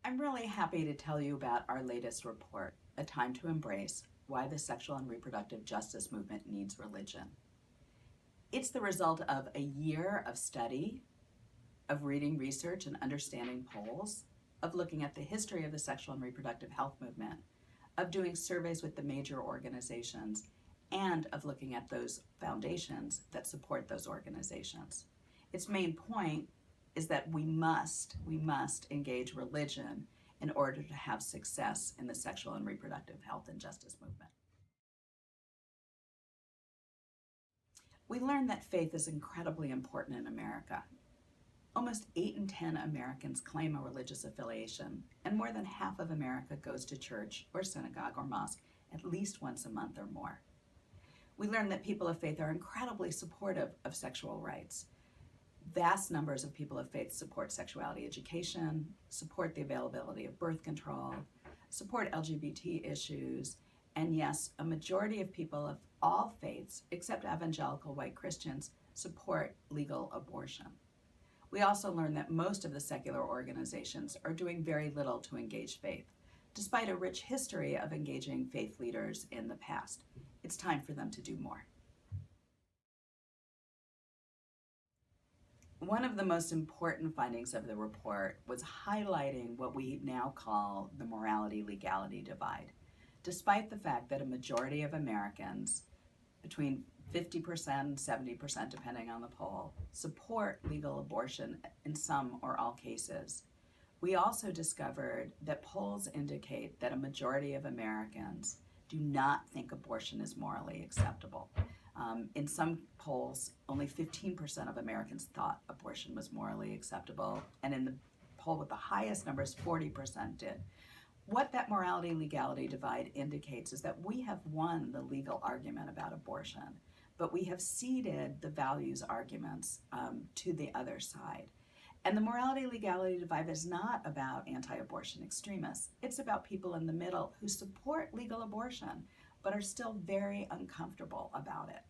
I'm really happy to tell you about our latest report, A Time to Embrace: Why the Sexual and Reproductive Justice Movement Needs Religion. It's the result of a year of study, of reading research and understanding polls, of looking at the history of the sexual and reproductive health movement, of doing surveys with the major organizations, and of looking at those foundations that support those organizations. Its main point is that we must engage religion in order to have success in the sexual and reproductive health and justice movement. We learned that faith is incredibly important in America. Almost 8 in 10 Americans claim a religious affiliation, and more than half of America goes to church or synagogue or mosque at least once a month or more. We learned that people of faith are incredibly supportive of sexual rights. Vast numbers of people of faith support sexuality education, support the availability of birth control, support LGBT issues, and yes, a majority of people of all faiths, except evangelical white Christians, support legal abortion. We also learned that most of the secular organizations are doing very little to engage faith, despite a rich history of engaging faith leaders in the past. It's time for them to do more. One of the most important findings of the report was highlighting what we now call the morality-legality divide. Despite the fact that a majority of Americans, between 50% and 70%, depending on the poll, support legal abortion in some or all cases, we also discovered that polls indicate that a majority of Americans do not think abortion is morally acceptable. In some polls, only 15% of Americans thought abortion was morally acceptable, and in the poll with the highest numbers, 40% did. What that morality-legality divide indicates is that we have won the legal argument about abortion, but we have ceded the values arguments to the other side. And the morality-legality divide is not about anti-abortion extremists. It's about people in the middle who support legal abortion, but are still very uncomfortable about it.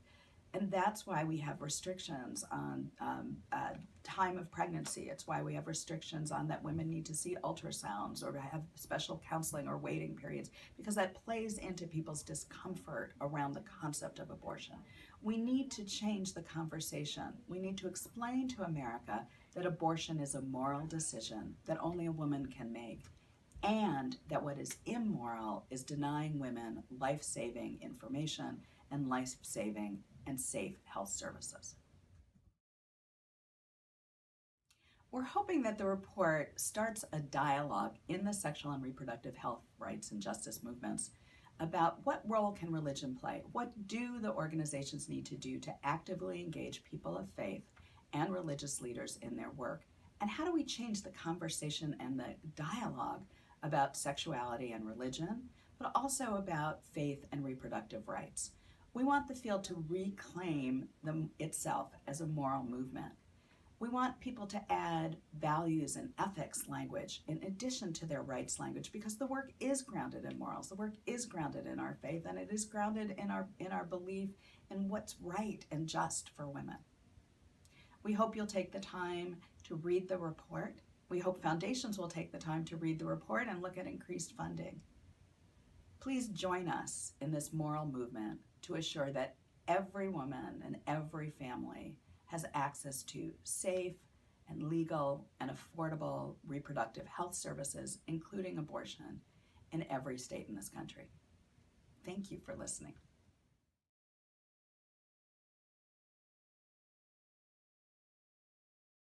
And that's why we have restrictions on time of pregnancy. It's why we have restrictions on that women need to see ultrasounds or to have special counseling or waiting periods, because that plays into people's discomfort around the concept of abortion. We need to change the conversation. We need to explain to America that abortion is a moral decision that only a woman can make, and that what is immoral is denying women life-saving information and life-saving and safe health services. We're hoping that the report starts a dialogue in the sexual and reproductive health rights and justice movements about what role can religion play? What do the organizations need to do to actively engage people of faith and religious leaders in their work? And how do we change the conversation and the dialogue about sexuality and religion, but also about faith and reproductive rights? We want the field to reclaim itself as a moral movement. We want people to add values and ethics language in addition to their rights language, because the work is grounded in morals. The work is grounded in our faith, and it is grounded in our belief in what's right and just for women. We hope you'll take the time to read the report. We hope foundations will take the time to read the report and look at increased funding. Please join us in this moral movement to assure that every woman and every family has access to safe and legal and affordable reproductive health services, including abortion, in every state in this country. Thank you for listening.